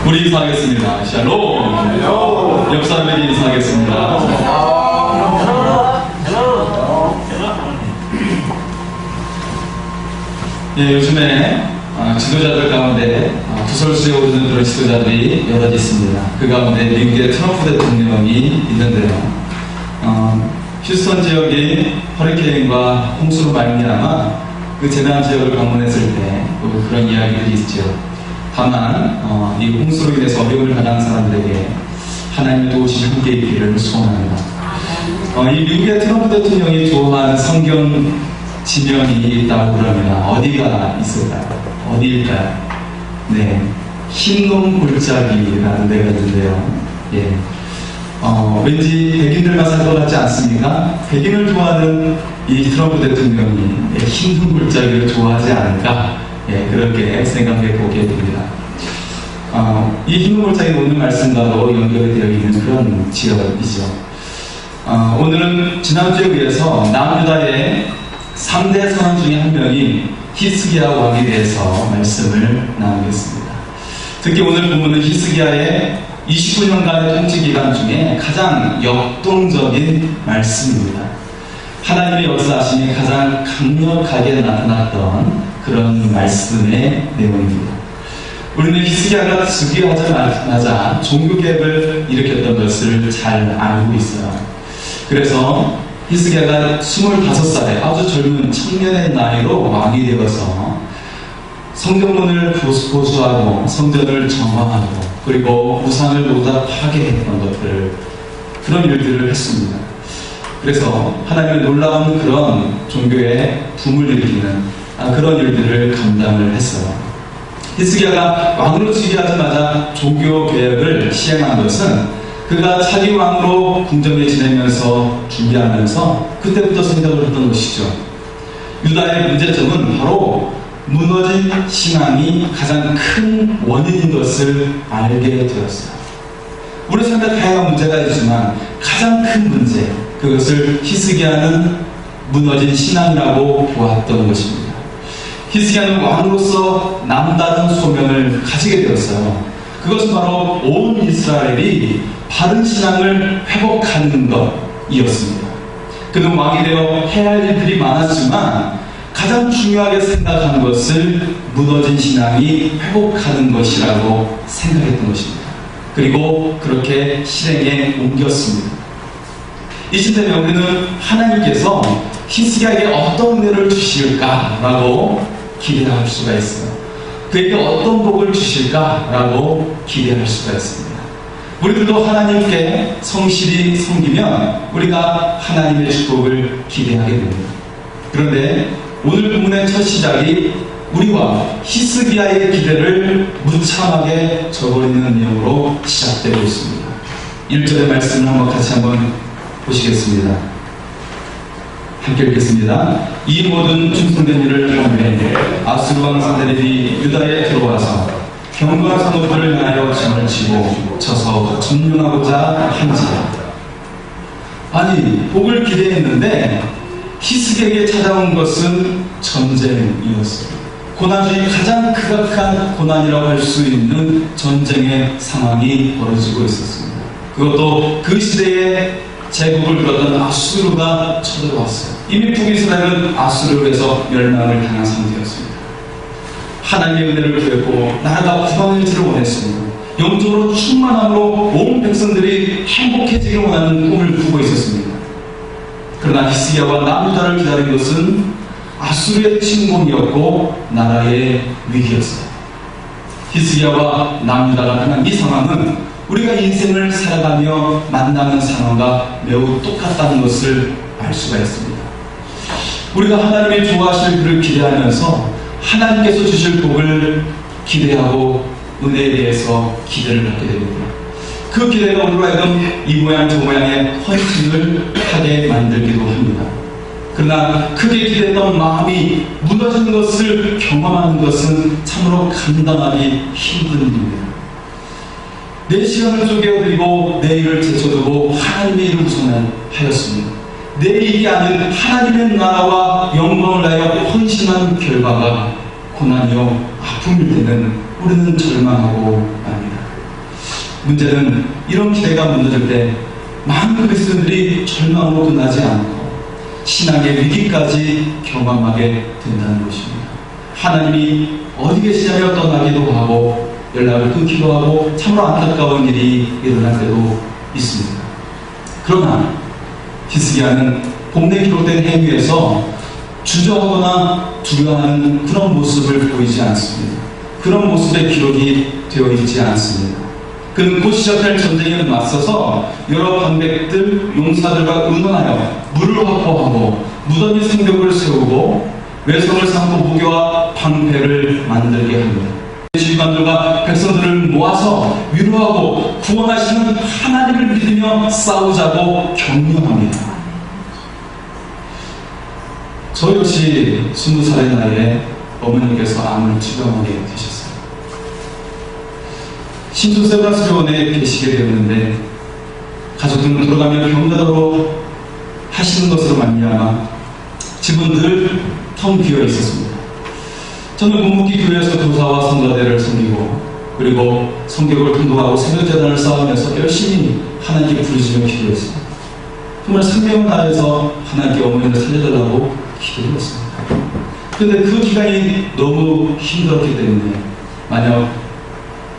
우리 인사하겠습니다. 샬롬. 옆 사람에게 인사하겠습니다. 예, 요즘에 지도자들 가운데 구설수에 오르는 그런 지도자들이 여럿 있습니다. 그 가운데 미국의 트럼프 대통령이 있는데요. 휴스턴 지역이 허리케인과 홍수로 말미암아 그 재난 지역을 방문했을 때 그런 이야기들이 있죠. 다만 이 홍수로 인해서 어려움을 당한 사람들에게 하나님의 도우심이 함께 있기를 소원합니다. 이 미국의 트럼프 대통령이 좋아하는 성경 지명이 있다고 그러면 어디가 있을까요? 어디일까요? 네, 흰놈 골짜기라는 데가 있는데요. 예. 왠지 백인들만 살 것 같지 않습니까? 백인을 좋아하는 이 트럼프 대통령이 흰눈 골짜기를 좋아하지 않을까? 예, 그렇게 생각해 보게 됩니다. 이 흰눈 골짜기 오늘 말씀과도 연결이 되어 있는 그런 지역이죠. 오늘은 지난주에 비해서 남유다의 3대 선원 중에 한 명인 히스기야 왕에 대해서 말씀을 나누겠습니다. 특히 오늘 본문은 히스기야의 29년간의 통치 기간 중에 가장 역동적인 말씀입니다. 하나님의 역사하심이 가장 강력하게 나타났던 그런 말씀의 내용입니다. 우리는 히스기야가 즉위하자마자 종교개혁을 일으켰던 것을 잘 알고 있어요. 그래서 히스기야가 25살에 아주 젊은 청년의 나이로 왕이 되어서 성경문을 보수하고 성전을 정화하고 그리고 우상을 모두 다 파괴했던 것들, 그런 일들을 했습니다. 그래서 하나님의 놀라운 그런 종교의 붐을 일으키는 그런 일들을 감당을 했어요. 히스기야가 왕으로 즉위하자마자 종교 개혁을 시행한 것은 그가 차기 왕으로 궁정에 지내면서 준비하면서 그때부터 생각을 했던 것이죠. 유다의 문제점은 바로 무너진 신앙이 가장 큰 원인인 것을 알게 되었어요. 우리 삶에 다양한 문제가 있지만 가장 큰 문제, 그것을 히스기야는 무너진 신앙이라고 보았던 것입니다. 히스기야는 왕으로서 남다른 소명을 가지게 되었어요. 그것은 바로 온 이스라엘이 바른 신앙을 회복하는 것이었습니다. 그는 왕이 되어 해야 할 일들이 많았지만 가장 중요하게 생각한 것을 무너진 신앙이 회복하는 것이라고 생각했던 것입니다. 그리고 그렇게 실행에 옮겼습니다. 이쯤 되면 우리는 하나님께서 히스기야에게 어떤 은혜를 주실까라고 기대할 수가 있어요. 그에게 어떤 복을 주실까라고 기대할 수가 있습니다. 우리들도 하나님께 성실히 섬기면 우리가 하나님의 축복을 기대하게 됩니다. 그런데 오늘 본문의 첫 시작이 우리와 히스기야의 기대를 무참하게 저버리는 내용으로 시작되고 있습니다. 1절의 말씀을 같이 한번 보시겠습니다. 함께 읽겠습니다. 이 모든 충성된 일을 보매 아수르 왕 사데립이 유다에 들어와서 경과 성읍들을 향하여 장을 치고 쳐서 점령하고자 한지라. 아니, 복을 기대했는데 히스기야에게 찾아온 것은 전쟁이었습니다. 고난 중에 가장 극악한 고난이라고 할 수 있는 전쟁의 상황이 벌어지고 있었습니다. 그것도 그 시대에 제국을 이뤘던 아수르가 쳐들어왔어요. 이미 북이스라엘은 아수르에서 멸망을 당한 상태였습니다. 하나님의 은혜를 구했고 나라가 구방일지를 원했습니다. 영적으로 충만함으로 온 백성들이 행복해지길 원하는 꿈을 꾸고 있었습니다. 그러나 히스기야와 남유다를 기다린 것은 아수르의 침공이었고 나라의 위기였어요. 히스기야와 남유다가 당한 이 상황은 우리가 인생을 살아가며 만나는 상황과 매우 똑같다는 것을 알 수가 있습니다. 우리가 하나님의 좋아하실 그를 기대하면서 하나님께서 주실 복을 기대하고 은혜에 대해서 기대를 갖게 됩니다. 그 기대가 우리로 하여금 이 모양 저 모양의 헌신을 하게 만들기도 합니다. 그러나 크게 기대했던 마음이 무너지는 것을 경험하는 것은 참으로 감당하기 힘든 일입니다. 내 시간을 쪼개어드리고 내 일을 제쳐두고 하나님의 일을 우선하였습니다. 내 일이 아닌 하나님의 나라와 영광을 위하여 헌신한 결과가 고난이요 아픔일 때는 우리는 절망하고 맙니다. 문제는 이런 기대가 무너질 때 많은 그리스도인들이 절망으로 끝나지 않고 신앙의 위기까지 경험하게 된다는 것입니다. 하나님이 어디 계시냐며 떠나기도 하고 연락을 끊기도 하고 참으로 안타까운 일이 일어날 때도 있습니다. 그러나 히스기야는 본문에 기록된 행위에서 주저하거나 두려워하는 그런 모습을 보이지 않습니다. 그런 모습의 기록이 되어 있지 않습니다. 그는 곧 시작할 전쟁에 맞서서 여러 방백들, 용사들과 의논하여 물을 확보하고 무더기 성벽을 세우고 외성을 삼고 무기와 방패를 만들게 합니다. 지휘관들과 백성들을 모아서 위로하고 구원하시는 하나님을 믿으며 싸우자고 격려합니다. 저 역시 20살의 나이에 어머니께서 암을 투병하게 되셨어요. 신촌세브란스병원에 계시게 되었는데 가족들은 돌아가며 병자도로 하시는 것으로 말미암아 집은 늘 텅 비어 있었습니다. 저는 묵묵히 교회에서 교사와 성가대를 섬기고 그리고 성격을 통독하고 새벽재단을 쌓으면서 열심히 하나님께 부르짖으며 기도했습니다. 정말 생명을 다해서 하나님께 어머니를 살려달라고 기도했습니다. 그런데 그 기간이 너무 힘들었기 때문에 만약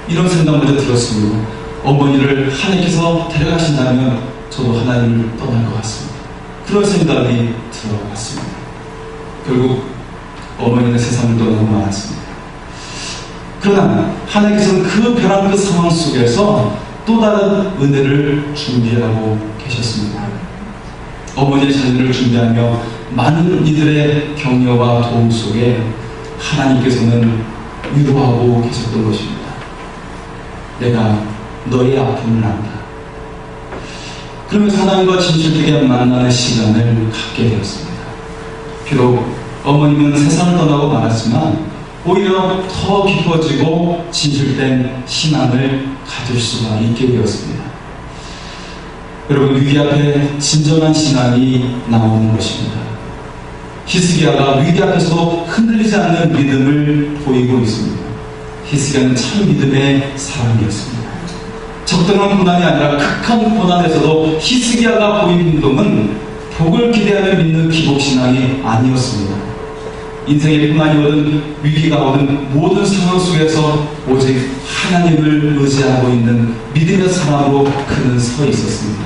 이런 생각 먼저 들었습니다. 어머니를 하나님께서 데려가신다면 저도 하나님을 떠날 것 같습니다. 그런 생각이 들어갔습니다. 결국 어머니는 세상을 떠나고 말았습니다. 그러나 하나님께서는 그 벼랑 끝 상황 속에서 또 다른 은혜를 준비하고 계셨습니다. 어머니의 자녀를 준비하며 많은 이들의 격려와 도움 속에 하나님께서는 위로하고 계셨던 것입니다. 내가 너의 아픔을 안다. 그러면서 하나님과 진실되게 만나는 시간을 갖게 되었습니다. 비록 어머님은 세상을 떠나고 말았지만 오히려 더 깊어지고 진실된 신앙을 가질 수가 있게 되었습니다. 여러분, 위기 앞에 진정한 신앙이 나오는 것입니다. 히스기야가 위기 앞에서도 흔들리지 않는 믿음을 보이고 있습니다. 히스기야는 참 믿음의 사람이었습니다. 적당한 고난이 아니라 극한 고난에서도 히스기야가 보인 행동은 복을 기대하며 믿는 기복신앙이 아니었습니다. 인생의 고난이 오든 위기가 오든 모든 상황 속에서 오직 하나님을 의지하고 있는 믿음의 사람으로 그는 서 있었습니다.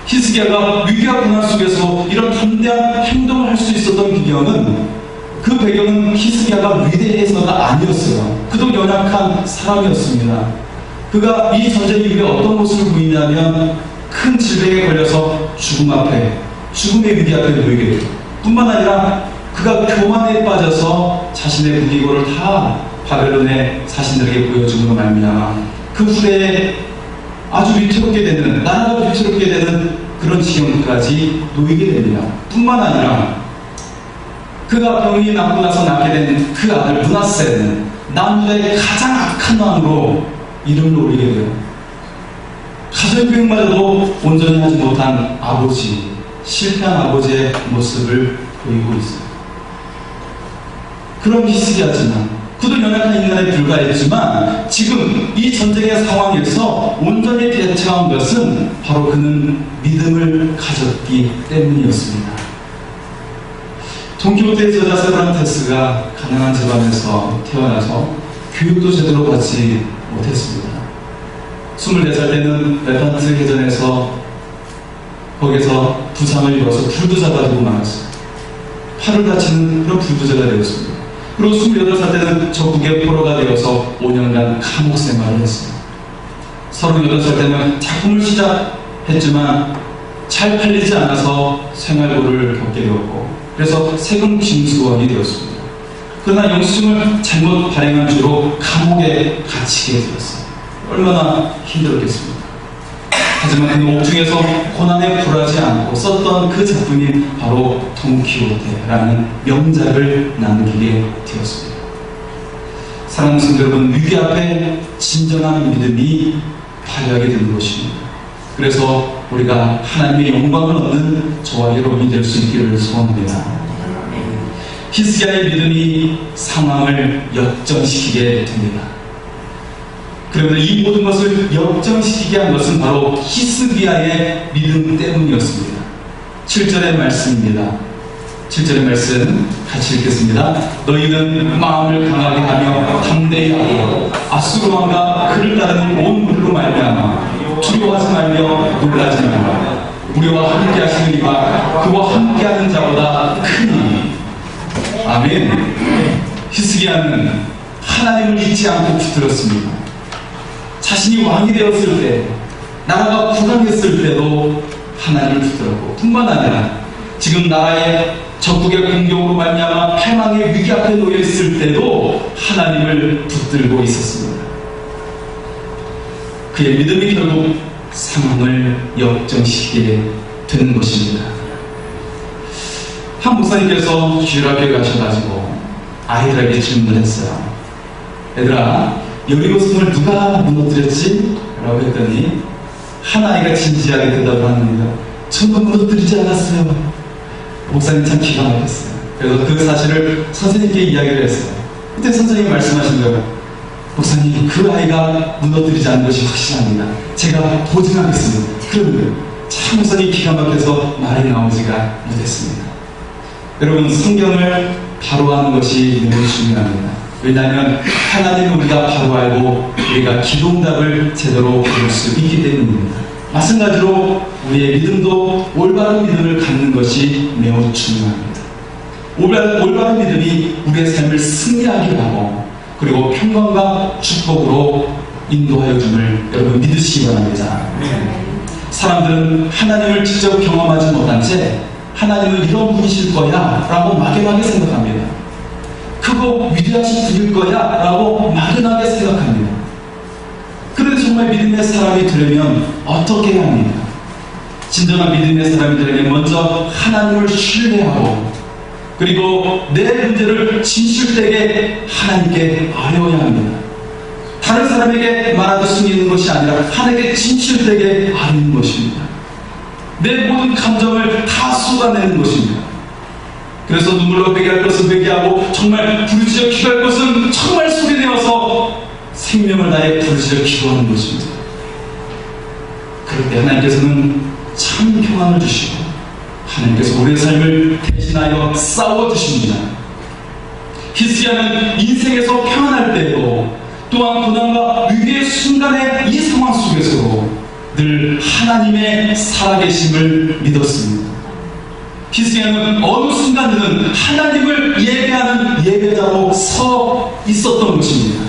히스기야가 위기와 고난 속에서 이런 담대한 행동을 할 수 있었던 그 배경은 히스기야가 위대해서가 아니었어요. 그도 연약한 사람이었습니다. 그가 이 전쟁 이후에 어떤 모습을 보이냐면 큰 질병에 걸려서 죽음 앞에, 죽음의 위기 앞에 놓이게 돼요. 뿐만 아니라 그가 교만에 빠져서 자신의 무기고를 다 바벨론의 자신들에게 보여주는 말미암아 그 후대에 아주 위태롭게 되는, 나라가 위태롭게 되는 그런 지경까지 놓이게 됩니다. 뿐만 아니라 그가 병이 낫고 나서 낳게 된 그 아들 므낫세는 남유다의 가장 악한 왕으로 이름을 올리게 돼요. 가정교육마저도 온전히 하지 못한 아버지, 실패한 아버지의 모습을 보이고 있어요. 그런 히스기야지만 그도 연약한 인간에 불과했지만 지금 이 전쟁의 상황에서 온전히 대처한 것은 바로 그는 믿음을 가졌기 때문이었습니다. 돈키호테의 저자 세브란테스가 가난한 집안에서 태어나서 교육도 제대로 받지 못했습니다. 24살 때는 레판트 해전에서 거기서 부상을 입어서 불부자가 되고 말았어요. 팔을 다치는 그런 불부자가 되었습니다. 그리고 28살 때는 적국의 포로가 되어서 5년간 감옥 생활을 했어요. 38살 때는 작품을 시작했지만 잘 팔리지 않아서 생활고를 겪게 되었고 그래서 세금 징수원이 되었습니다. 그러나 영수증을 잘못 발행한 죄로 감옥에 갇히게 되었어요. 얼마나 힘들었겠습니까? 하지만 그 옥중에서 고난에 굴하지 않고 썼던 그 작품이 바로 돈키호테라는 명작을 남기게 되었습니다. 사랑하는 성도 여러분, 위기 앞에 진정한 믿음이 발휘하게 되는 것입니다. 그래서 우리가 하나님의 영광을 얻는 저와 여러분이 될 수 있기를 소원합니다. 히스기야의 믿음이 상황을 역전시키게 됩니다. 그러면 이 모든 것을 역전시키게 한 것은 바로 히스기야의 믿음 때문이었습니다. 7절의 말씀입니다. 7절의 말씀 같이 읽겠습니다. 너희는 마음을 강하게 하며 담대히 하고 아수르 왕과 그를 따르는 온 물로 말미암아 두려워하지 말며 놀라지 말라. 우리와 함께 하시는 이가 그와 함께하는 자보다 크니. 아멘. 히스기야는 하나님을 잊지 않고 붙들었습니다. 자신이 왕이 되었을 때, 나라가 불안했을 때도 하나님을 붙들었고, 뿐만 아니라 지금 나라의 적국의 공격으로 말미암아 패망의 위기 앞에 놓여 있을 때도 하나님을 붙들고 있었습니다. 그의 믿음이 결국 상황을 역전시키게 되는 것입니다. 한 목사님께서 주일학교에 가셔가지고 아이들에게 질문했어요. 얘들아, 여리고성을 누가 무너뜨렸지? 라고 했더니 한 아이가 진지하게 대답을 합니다. 저도 무너뜨리지 않았어요. 목사님 참 기가 막혔어요. 그래서 그 사실을 선생님께 이야기를 했어요. 그때 선생님이 말씀하신 거예요. 목사님, 그 아이가 무너뜨리지 않은 것이 확실합니다. 제가 보증하겠습니다. 그런데 참 목사님 기가 막혀서 말이 나오지가 못했습니다. 여러분, 성경을 바로 하는 것이 매우 중요합니다. 왜냐하면 하나님을 우리가 바로 알고 우리가 기도응답을 제대로 받을 수 있기 때문입니다. 마찬가지로 우리의 믿음도 올바른 믿음을 갖는 것이 매우 중요합니다. 올바른 믿음이 우리의 삶을 승리하게 하고 그리고 평강과 축복으로 인도하여 줌을 여러분 믿으시기 바랍니다. 사람들은 하나님을 직접 경험하지 못한 채 하나님은 이런 분이실 거야 라고 막연하게 생각합니다. 크고 위대하신 분일 거야 라고 막연하게 생각합니다. 그런데 정말 믿음의 사람이 되려면 어떻게 해야 합니까? 진정한 믿음의 사람이 되려면 먼저 하나님을 신뢰하고 그리고 내 문제를 진실되게 하나님께 아뢰어야 합니다. 다른 사람에게 말하듯 숨기는 것이 아니라 하나님께 진실되게 아뢰는 것입니다. 내 모든 감정을 다 쏟아내는 것입니다. 그래서 눈물로 회개할 것은 회개하고 정말 부르짖어 기도할 것은 정말 소리내어서 생명을 다해 부르짖어 기도하는 것입니다. 그럴 때 하나님께서는 참 평안을 주시고 하나님께서 우리의 삶을 대신하여 싸워주십니다. 히스기야는 인생에서 평안할 때에도 또한 고난과 위기의 순간의 이 상황 속에서도 늘 하나님의 살아계심을 믿었습니다. 히스기야는 어느 순간에는 하나님을 예배하는 예배자로 서 있었던 것입니다.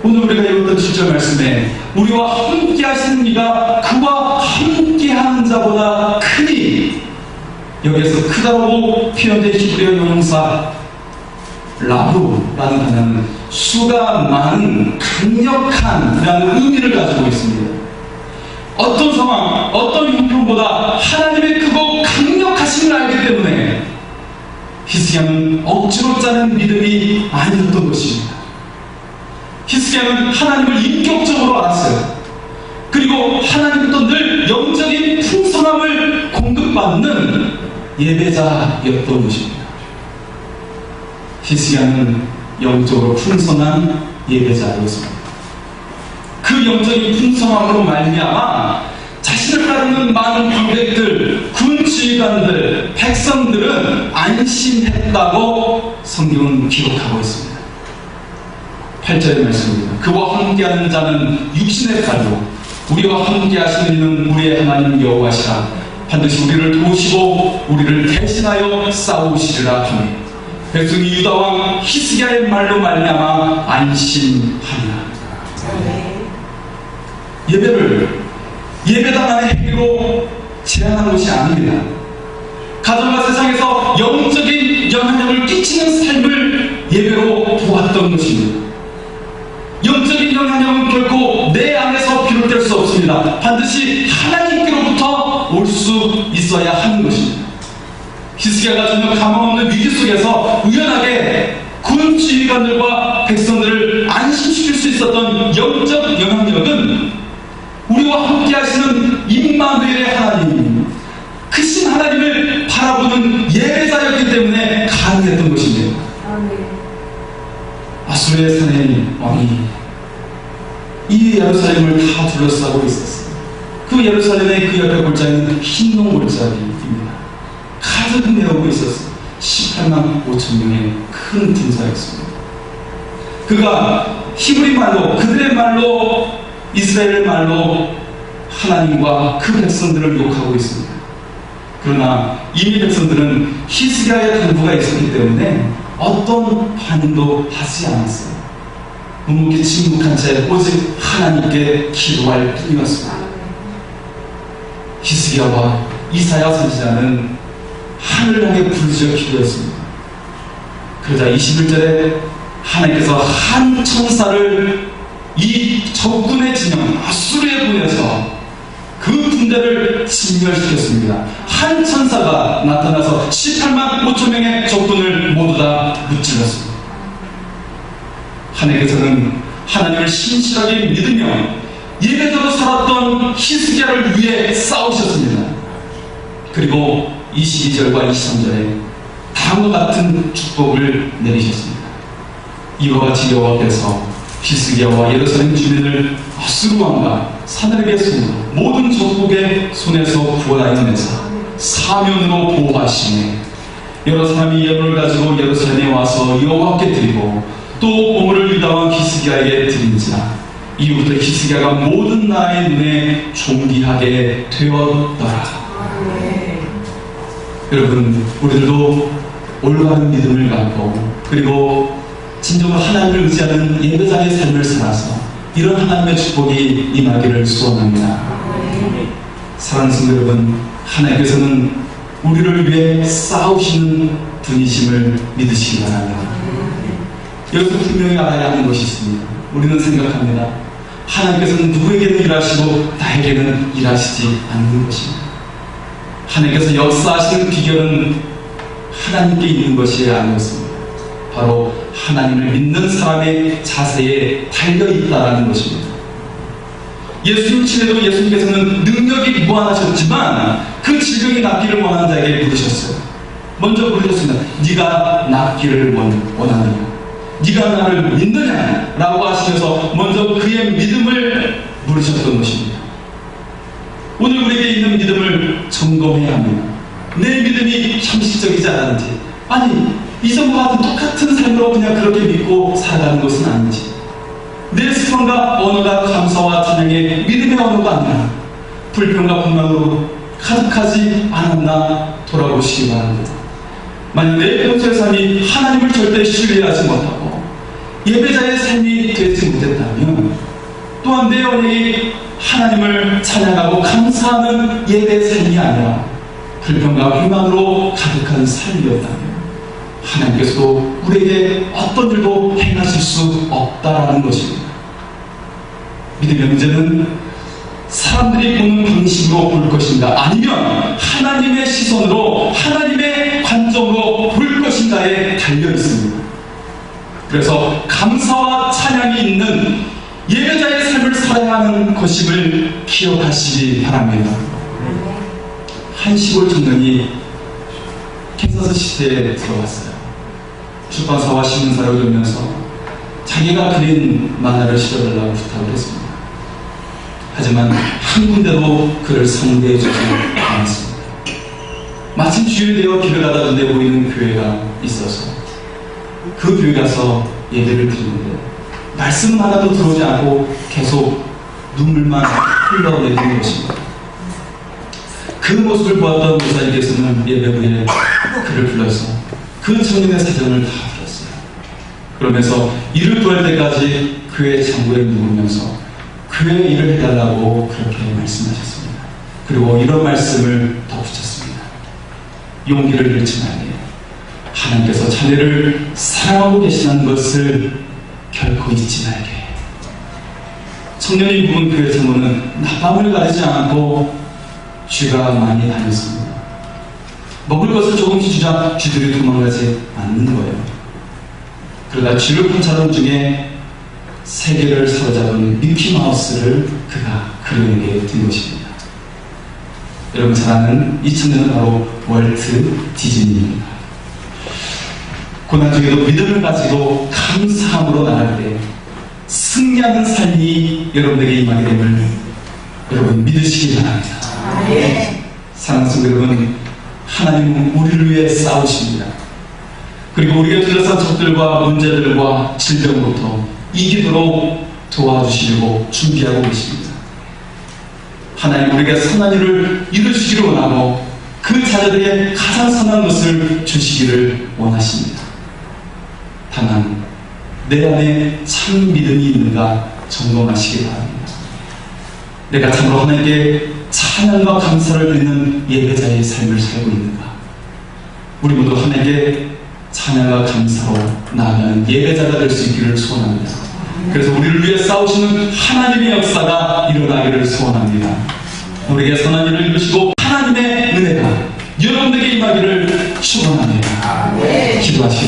오늘 우리가 읽었던 7절 말씀에 우리와 함께 하시는 이가 그와 함께 하는 자보다 크니, 여기에서 크다고 표현된 히브리어 용사 라브라는 단어는 수가 많은 강력한 라는 의미를 가지고 있습니다. 어떤 상황, 어떤 형편보다 하나님의 크고 강력하심을 알기 때문에 히스기야는 억지로 짜는 믿음이 아니었던 것입니다. 히스기야는 하나님을 인격적으로 알았어요. 그리고 하나님부터 늘 영적인 풍성함을 공급받는 예배자였던 것입니다. 히스기야는 영적으로 풍성한 예배자였습니다. 그 영적인 풍성함으로 말미암아 자신을 따르는 많은 관객들, 군 지휘관들, 백성들은 안심했다고 성경은 기록하고 있습니다. 8절의 말씀입니다. 그와 함께하는 자는 육신의 칼로 우리와 함께 하시는 이는 우리의 하나님 여호와시라. 반드시 우리를 도우시고 우리를 대신하여 싸우시리라 하니 백성이 유다왕 히스기야의 말로 말미암아 안심하리라. 예배를 예배당 안의 행위로 제한한 것이 아닙니다. 가정과 세상에서 영적인 영향력을 끼치는 삶을 예배로 보았던 것입니다. 영적인 영향력은 결코 내 안에서 비롯될 수 없습니다. 반드시 하나님께로부터 올 수 있어야 하는 것입니다. 히스기야가 전혀 가망 없는 위기 속에서 우연하게 군 지휘관들과 백성들을 안심시킬 수 있었던 영적 영향력은 우리와 함께 하시는 임마누엘의 하나님, 크신 하나님을 바라보는 예배자였기 때문에 가능했던 것입니다. 아수르의 사내인 왕이 이 예루살렘을 다 둘러싸고 있었어요. 그 예루살렘의 그 옆에 골짜기는 흰동 골짜기입니다. 가득 메우고 있었어요. 18만 5천 명의 큰 군사였습니다. 그가 히브리 말로, 그들의 말로, 이스라엘 말로 하나님과 그 백성들을 욕하고 있습니다. 그러나 이미 백성들은 히스기야의 당부가 있었기 때문에 어떤 반응도 하지 않았어요. 묵묵히 침묵한 채 오직 하나님께 기도할 뿐이었습니다. 히스기야와 이사야 선지자는 하늘을 향해 부르짖어 기도했습니다. 그러자 21절에 하나님께서 한 천사를 이 적군의 진영 아수르에 보내서 그 군대를 진멸시켰습니다. 한 천사가 나타나서 18만 5천 명의 적군을 모두 다 무찔렀습니다. 하나님께서는 하나님을 신실하게 믿으며 예배자로 살았던 히스기야를 위해 싸우셨습니다. 그리고 22절과 23절에 다음과 같은 축복을 내리셨습니다. 이와 같이 여호와께서 히스기야와 예루살렘 주민을 아수르 왕과 사드락의 손으로 모든 적국의 손에서 구원하여 내사 사면으로 보호하시네. 여러 사람이 예물을 가지고 예루살렘에 와서 여호와께 드리고 또 보물을 유다왕 히스기야에게 드린지라. 이후부터 히스기야가 모든 나라의 눈에 존귀하게 되었더라. 여러분, 우리들도 올바른 믿음을 갖고 그리고 진정으로 하나님을 의지하는 예배자의 삶을 살아서 이런 하나님의 축복이 임하기를 소원합니다. 사랑하는 성도 여러분, 하나님께서는 우리를 위해 싸우시는 분이심을 믿으시기 바랍니다. 여기서 분명히 알아야 하는 것이 있습니다. 우리는 생각합니다. 하나님께서는 누구에게는 일하시고 나에게는 일하시지 않는 것입니다. 하나님께서 역사하시는 비결은 하나님께 있는 것이 아니었습니다. 바로 하나님을 믿는 사람의 자세에 달려있다는 것입니다. 예수님 친에도 예수님께서는 능력이 무한하셨지만 그 질병이 낫기를 원하는 자에게 부르셨어요. 먼저 부르셨습니다. 네가 낫기를 원하느냐, 네가 나를 믿느냐 라고 하시면서 먼저 그의 믿음을 물으셨던 것입니다. 오늘 우리에게 있는 믿음을 점검해야 합니다. 내 믿음이 형식적이지 않은지, 아니 이전과 같은 똑같은 삶으로 그냥 그렇게 믿고 살아가는 것은 아닌지, 내 수성과 언어가 감사와 찬양의 믿음의 언어가 아니라 불평과 불만으로 가득하지 않았나 돌아보시기 바랍니다. 만약 내 평소의 삶이 하나님을 절대 신뢰하지 못하고 예배자의 삶이 되지 못했다면, 또한 내 언행이 하나님을 찬양하고 감사하는 예배의 삶이 아니라 불평과 불만으로 가득한 삶이었다면 하나님께서도 우리에게 어떤 일도 행하실 수 없다라는 것입니다. 믿음의 문제는 사람들이 보는 방식으로 볼 것인가, 아니면 하나님의 시선으로 하나님의 관점으로 볼 것인가에 달려 있습니다. 그래서 감사와 찬양이 있는 예배자의 삶을 살아야 하는 것임을 기억하시기 바랍니다. 한 시골 청년이 캔사스 시티에 들어갔어요. 출판사와 신문사를 돌면서 자기가 그린 만화를 실어달라고 부탁을 했습니다. 하지만 한 군데도 그를 상대해 주지 않았습니다. 마침 주일되어 길을 가다 눈에 보이는 교회가 있어서 그 교회 가서 예배를 드리는데 말씀 하나도 들어오지 않고 계속 눈물만 흘러내리는 것입니다. 그 모습을 보았던 목사님께서는 예배 후에 그를 불러서 그 청년의 사정을 다 들었어요. 그러면서 이를 구할 때까지 교회 장부에 묵으면서 교회 일을 해달라고 그렇게 말씀하셨습니다. 그리고 이런 말씀을 덧붙였습니다. 용기를 잃지 말게. 하나님께서 자네를 사랑하고 계시는 것을 결코 잊지 말게. 청년이 묵은 교회 장로는 낮밤을 가리지 않고 쥐가 많이 다녔습니다. 먹을 것을 조금씩 주자 쥐들이 도망가지 않는 거예요. 그러다 쥐를 쫓아온 중에 세계를 사로잡은 미키마우스를 그가 그에게 든 것입니다. 여러분 잘 아는 이 청년은 바로 월트 디즈니입니다. 고난 중에도 믿음을 가지고 감사함으로 나갈 때 승리하는 삶이 여러분에게 임하게 됨을 여러분 믿으시기 바랍니다. 사랑하는 성도 여러분, 하나님은 우리를 위해 싸우십니다. 그리고 우리가 둘러싼 적들과 문제들과 질병부터 이기도록 도와주시려고 준비하고 계십니다. 하나님 우리에게 선한 일을 이루시기를 원하고 그 자녀들에게 가장 선한 것을 주시기를 원하십니다. 다만 내 안에 참 믿음이 있는가 점검하시기 바랍니다. 내가 참으로 하나님께 찬양과 감사를 드리는 예배자의 삶을 살고 있는가? 우리 모두 하나님께 찬양과 감사로 나아가는 예배자가 될 수 있기를 소원합니다. 그래서 우리를 위해 싸우시는 하나님의 역사가 일어나기를 소원합니다. 우리에게 선한 일을 이루시고 하나님의 은혜가 여러분에게 임하기를 축원합니다. 기도하시겠습니다.